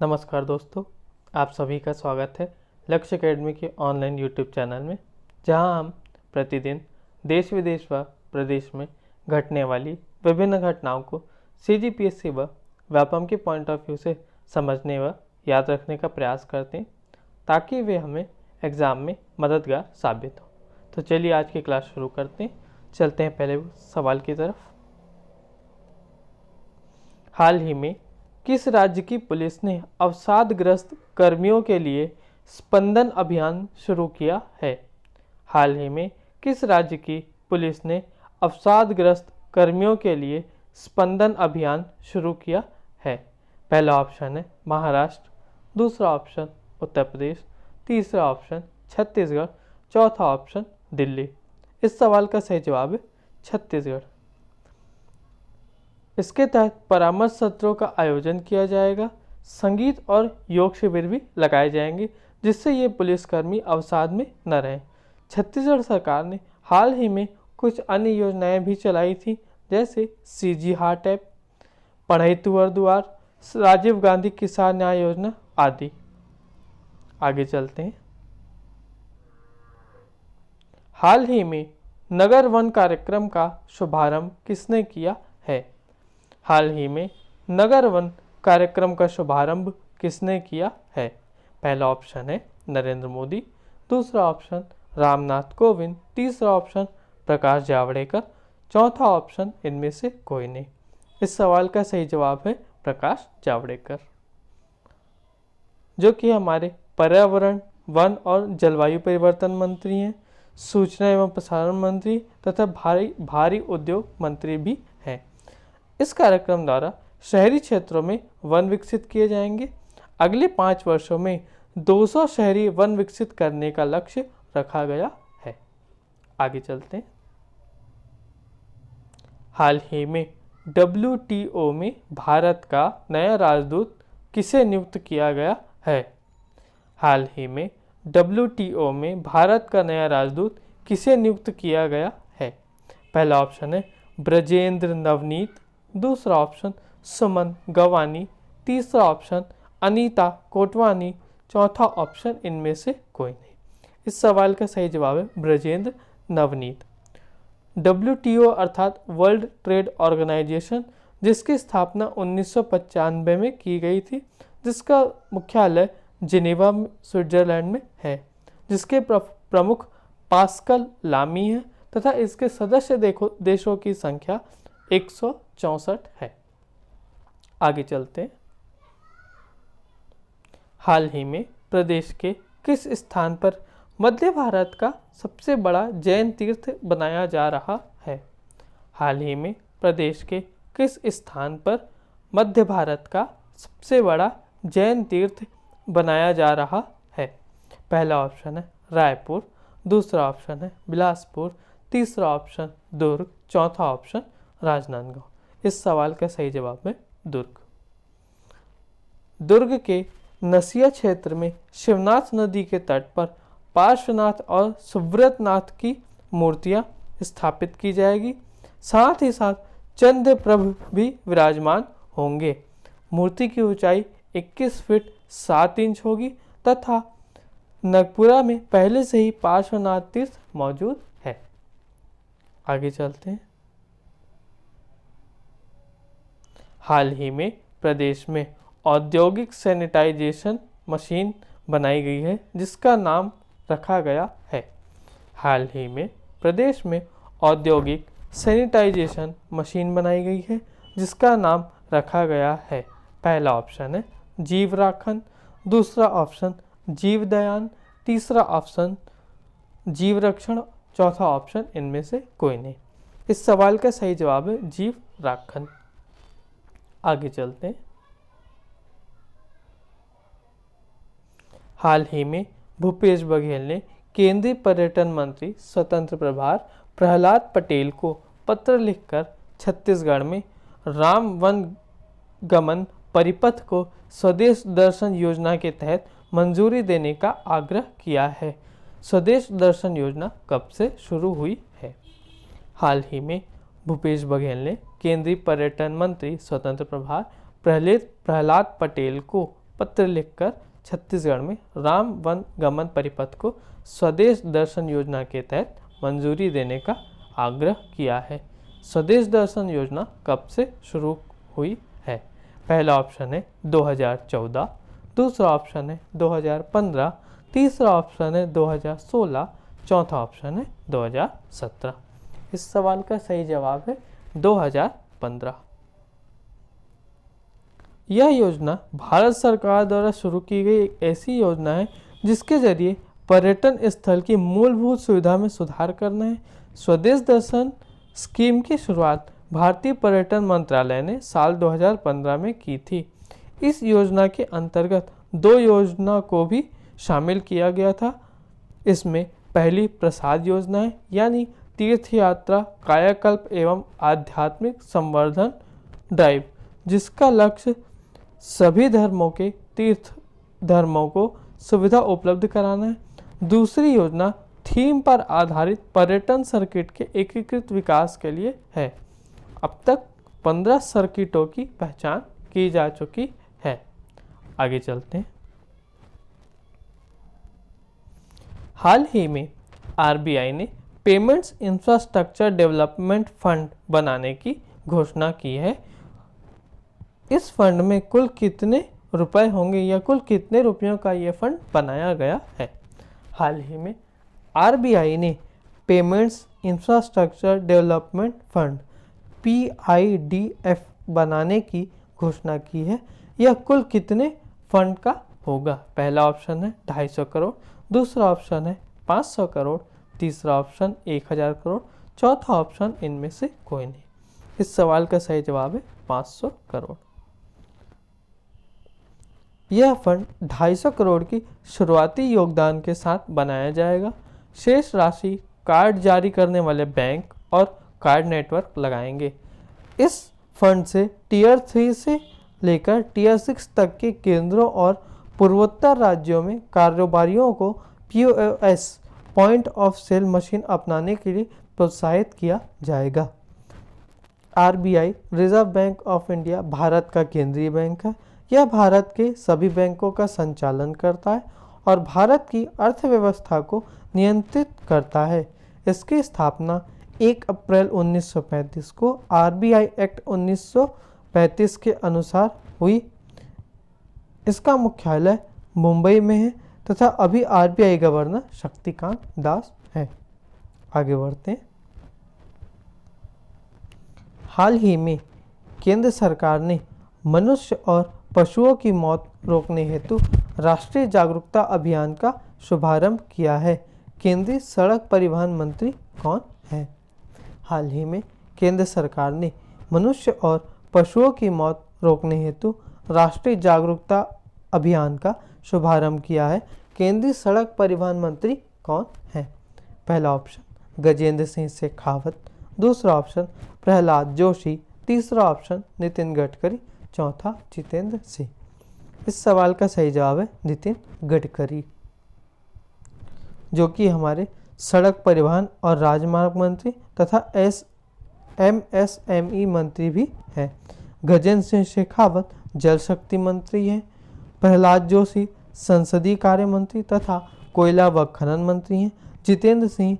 नमस्कार दोस्तों, आप सभी का स्वागत है लक्ष्य एकेडमी के ऑनलाइन यूट्यूब चैनल में, जहां हम प्रतिदिन देश विदेश व प्रदेश में घटने वाली विभिन्न घटनाओं को सीजीपीएससी व व्यापम के पॉइंट ऑफ व्यू से समझने व याद रखने का प्रयास करते हैं, ताकि वे हमें एग्ज़ाम में मददगार साबित हो। तो चलिए आज की क्लास शुरू करते हैं। चलते हैं पहले सवाल की तरफ। हाल ही में किस राज्य की पुलिस ने अवसादग्रस्त कर्मियों के लिए स्पंदन अभियान शुरू किया है? हाल ही में किस राज्य की पुलिस ने अवसादग्रस्त कर्मियों के लिए स्पंदन अभियान शुरू किया है? पहला ऑप्शन है महाराष्ट्र, दूसरा ऑप्शन उत्तर प्रदेश, तीसरा ऑप्शन छत्तीसगढ़, चौथा ऑप्शन दिल्ली। इस सवाल का सही जवाब है छत्तीसगढ़। इसके तहत परामर्श सत्रों का आयोजन किया जाएगा। संगीत और योग शिविर भी लगाए जाएंगे, जिससे ये पुलिसकर्मी अवसाद में न रहें। छत्तीसगढ़ सरकार ने हाल ही में कुछ अन्य योजनाएं भी चलाई थी, जैसे सीजी हार्ट ऐप, पढ़ई तुअर दुआर, राजीव गांधी किसान न्याय योजना आदि। आगे चलते हैं। हाल ही में नगर वन कार्यक्रम का शुभारंभ किसने किया है? हाल ही में नगर वन कार्यक्रम का शुभारंभ किसने किया है? पहला ऑप्शन है नरेंद्र मोदी, दूसरा ऑप्शन रामनाथ कोविंद, तीसरा ऑप्शन प्रकाश जावड़ेकर, चौथा ऑप्शन इनमें से कोई नहीं। इस सवाल का सही जवाब है प्रकाश जावड़ेकर, जो कि हमारे पर्यावरण, वन और जलवायु परिवर्तन मंत्री हैं, सूचना एवं प्रसारण मंत्री तथा भारी उद्योग मंत्री भी हैं। इस कार्यक्रम द्वारा शहरी क्षेत्रों में वन विकसित किए जाएंगे। अगले 5 वर्षों में 200 शहरी वन विकसित करने का लक्ष्य रखा गया है। आगे चलते हैं। हाल ही में WTO में भारत का नया राजदूत किसे नियुक्त किया गया है? हाल ही में WTO में भारत का नया राजदूत किसे नियुक्त किया गया है? पहला ऑप्शन है ब्रजेंद्र नवनीत, दूसरा ऑप्शन सुमन गवानी, तीसरा ऑप्शन अनीता कोटवानी, चौथा ऑप्शन इनमें से कोई नहीं। इस सवाल का सही जवाब है ब्रजेंद्र नवनीत। WTO अर्थात वर्ल्ड ट्रेड ऑर्गेनाइजेशन, जिसकी स्थापना 1995 में की गई थी, जिसका मुख्यालय जिनेवा स्विट्जरलैंड में है, जिसके प्रमुख पास्कल लामी है तथा इसके सदस्य देशों की संख्या 164 है। आगे चलते हैं। हाल ही में प्रदेश के किस स्थान पर मध्य भारत का सबसे बड़ा जैन तीर्थ बनाया जा रहा है? हाल ही में प्रदेश के किस स्थान पर मध्य भारत का सबसे बड़ा जैन तीर्थ बनाया जा रहा है? पहला ऑप्शन है रायपुर, दूसरा ऑप्शन है बिलासपुर, तीसरा ऑप्शन दुर्ग, चौथा ऑप्शन राजनांदगांव। इस सवाल का सही जवाब है दुर्ग। दुर्ग के नसिया क्षेत्र में शिवनाथ नदी के तट पर पार्श्वनाथ और सुव्रतनाथ की मूर्तियां स्थापित की जाएगी। साथ ही साथ चंद्रप्रभ भी विराजमान होंगे। मूर्ति की ऊंचाई 21 फीट 7 इंच होगी तथा नगपुरा में पहले से ही पार्श्वनाथ तीर्थ मौजूद है। आगे चलते हैं। हाल ही में प्रदेश में औद्योगिक सैनिटाइजेशन मशीन बनाई गई है, जिसका नाम रखा गया है। हाल ही में प्रदेश में औद्योगिक सैनिटाइजेशन मशीन बनाई गई है, जिसका नाम रखा गया है। पहला ऑप्शन है जीवराखन, दूसरा ऑप्शन जीवदयान, तीसरा ऑप्शन जीवरक्षण, चौथा ऑप्शन इनमें से कोई नहीं। इस सवाल का सही जवाब है जीवराखन। आगे चलते हैं। हाल ही में भूपेश बघेल ने केंद्रीय पर्यटन मंत्री स्वतंत्र प्रभार प्रहलाद पटेल को पत्र लिखकर छत्तीसगढ़ में राम वन गमन परिपथ को स्वदेश दर्शन योजना के तहत मंजूरी देने का आग्रह किया है। स्वदेश दर्शन योजना कब से शुरू हुई है? हाल ही में भूपेश बघेल ने केंद्रीय पर्यटन मंत्री स्वतंत्र प्रभार प्रहलाद पटेल को पत्र लिखकर छत्तीसगढ़ में राम वन गमन परिपथ को स्वदेश दर्शन योजना के तहत मंजूरी देने का आग्रह किया है। स्वदेश दर्शन योजना कब से शुरू हुई है? पहला ऑप्शन है 2014, दूसरा ऑप्शन है 2015, तीसरा ऑप्शन है 2016, चौथा ऑप्शन है 2017। इस सवाल का सही जवाब है 2015। यह योजना भारत सरकार द्वारा शुरू की गई एक ऐसी योजना है जिसके जरिए पर्यटन स्थल की मूलभूत सुविधा में सुधार करना है। स्वदेश दर्शन स्कीम की शुरुआत भारतीय पर्यटन मंत्रालय ने साल 2015 में की थी। इस योजना के अंतर्गत 2 योजना को भी शामिल किया गया था। इसमें पहली प्रसाद योजना है, यानी तीर्थ यात्रा, कायाकल्प एवं आध्यात्मिक संवर्धन ड्राइव, जिसका लक्ष्य सभी धर्मों के तीर्थ धर्मों को सुविधा उपलब्ध कराना है। दूसरी योजना थीम पर आधारित पर्यटन सर्किट के एकीकृत विकास के लिए है। अब तक 15 सर्किटों की पहचान की जा चुकी है। आगे चलते हैं। हाल ही में आरबीआई ने पेमेंट्स इंफ्रास्ट्रक्चर डेवलपमेंट फंड बनाने की घोषणा की है। इस फंड में कुल कितने रुपए होंगे या कुल कितने रुपयों का ये फंड बनाया गया है? हाल ही में आरबीआई ने payments infrastructure development fund PIDF बनाने की घोषणा की है। यह कुल कितने फंड का होगा? पहला ऑप्शन है 250 करोड़, दूसरा ऑप्शन है 500 करोड़, तीसरा ऑप्शन 1000 करोड़, चौथा ऑप्शन इनमें से कोई नहीं। इस सवाल का सही जवाब है 500 करोड़। यह फंड 250 करोड़ की शुरुआती योगदान के साथ बनाया जाएगा। शेष राशि कार्ड जारी करने वाले बैंक और कार्ड नेटवर्क लगाएंगे। इस फंड से टियर 3 से लेकर टियर 6 तक के केंद्रों और पूर्वोत्तर राज्यों में कारोबारियों को POS point of sale machine अपनाने के लिए प्रोत्साहित किया जाएगा। RBI reserve bank of India Bharat का केंद्रीय बैंक है। यह भारत के सभी बैंकों का संचालन करता है और भारत की अर्थव्यवस्था को नियंत्रित करता है। इसकी स्थापना 1 अप्रैल 1935 को RBI एक्ट 1935 के अनुसार हुई। इसका मुख्यालय मुंबई में है तथा अभी RBI गवर्नर शक्तिकांत दास है। आगे बढ़ते हैं। हाल ही में केंद्र सरकार ने मनुष्य और पशुओं की मौत रोकने हेतु राष्ट्रीय जागरूकता अभियान का शुभारंभ किया है। केंद्रीय सड़क परिवहन मंत्री कौन है? हाल ही में केंद्र सरकार ने मनुष्य और पशुओं की मौत रोकने हेतु राष्ट्रीय जागरूकता अभियान का शुभारंभ किया है। केंद्रीय सड़क परिवहन मंत्री कौन है? पहला ऑप्शन गजेंद्र सिंह शेखावत, दूसरा ऑप्शन प्रहलाद जोशी, तीसरा ऑप्शन नितिन गडकरी, चौथा जितेंद्र सिंह। इस सवाल का सही जवाब है नितिन गडकरी, जो कि हमारे सड़क परिवहन और राजमार्ग मंत्री तथा MSME मंत्री भी हैं। गजेंद्र सिंह शेखावत जल शक्ति मंत्री हैं। प्रहलाद जोशी संसदीय कार्य मंत्री तथा कोयला व खनन मंत्री हैं। जितेंद्र सिंह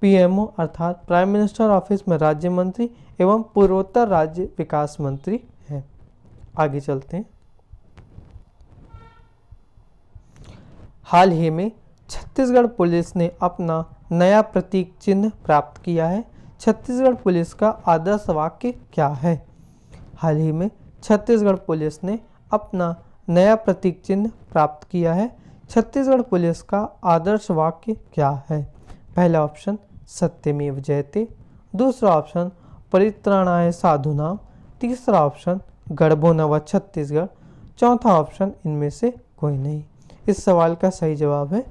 PMO अर्थात प्राइम मिनिस्टर ऑफिस में राज्य मंत्री एवं पूर्वोत्तर राज्य विकास मंत्री हैं। आगे चलते हैं। हाल ही में छत्तीसगढ़ पुलिस ने अपना नया प्रतीक चिन्ह प्राप्त किया है। छत्तीसगढ़ पुलिस का आदर्श वाक्य क्या है? हाल ही में छत्तीसगढ़ पुलिस ने अपना नया प्रतीक चिन्ह प्राप्त किया है। छत्तीसगढ़ पुलिस का आदर्श वाक्य क्या है? पहला ऑप्शन सत्यमेव जयते, दूसरा ऑप्शन परित्राणाय साधूनाम, तीसरा ऑप्शन गढ़बो नवा छत्तीसगढ़, चौथा ऑप्शन इनमें से कोई नहीं। इस सवाल का सही जवाब है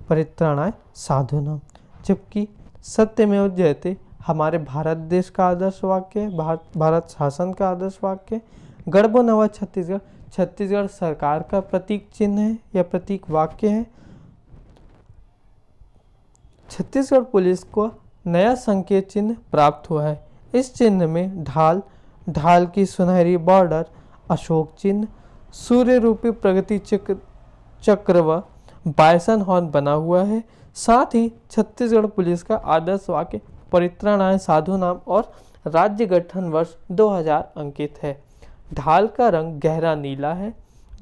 परित्राणाय साधूनाम। जबकि सत्यमेव जयते हमारे भारत देश का आदर्श वाक्य है, भारत शासन का आदर्श वाक्य है। गढ़बो नवा छत्तीसगढ़ छत्तीसगढ़ सरकार का प्रतीक चिन्ह है या प्रतीक वाक्य है। छत्तीसगढ़ पुलिस को नया संकेत चिन्ह प्राप्त हुआ है। इस चिन्ह में ढाल की सुनहरी बॉर्डर, अशोक चिन्ह, सूर्य रूपी प्रगति चक्र व बायसन हॉर्न बना हुआ है। साथ ही छत्तीसगढ़ पुलिस का आदर्श वाक्य परित्राणाय साधु नाम और राज्य गठन वर्ष 2000 अंकित है। ढाल का रंग गहरा नीला है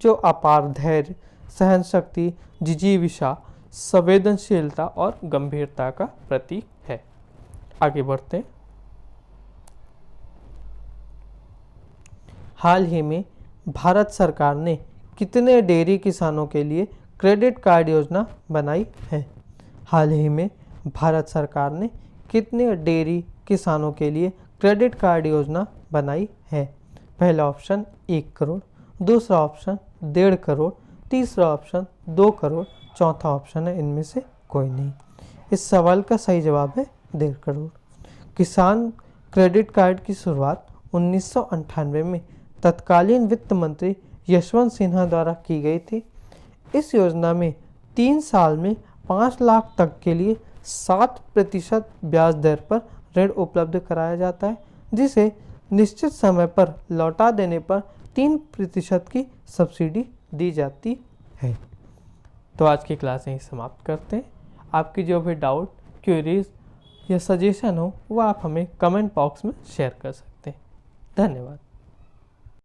जो अपार धैर्य, सहनशक्ति, जिजीविषा, संवेदनशीलता और गंभीरता का प्रतीक है। आगे बढ़ते हैं। हाल ही में भारत सरकार ने कितने डेयरी किसानों के लिए क्रेडिट कार्ड योजना बनाई है? हाल ही में भारत सरकार ने कितने डेयरी किसानों के लिए क्रेडिट कार्ड योजना बनाई है? पहला ऑप्शन 1 करोड़, दूसरा ऑप्शन 1.5 करोड़, तीसरा ऑप्शन 2 करोड़, चौथा ऑप्शन है इनमें से कोई नहीं। इस सवाल का सही जवाब है 1.5 करोड़। किसान क्रेडिट कार्ड की शुरुआत 1998 में तत्कालीन वित्त मंत्री यशवंत सिन्हा द्वारा की गई थी। इस योजना में 3 साल में 5 लाख तक के लिए 7% ब्याज दर पर ऋण उपलब्ध कराया जाता है, जिसे निश्चित समय पर लौटा देने पर 3% की सब्सिडी दी जाती है। तो आज की क्लास यहीं समाप्त करते हैं। आपकी जो भी डाउट, क्वेरीज या सजेशन हो वो आप हमें कमेंट बॉक्स में शेयर कर सकते हैं। धन्यवाद।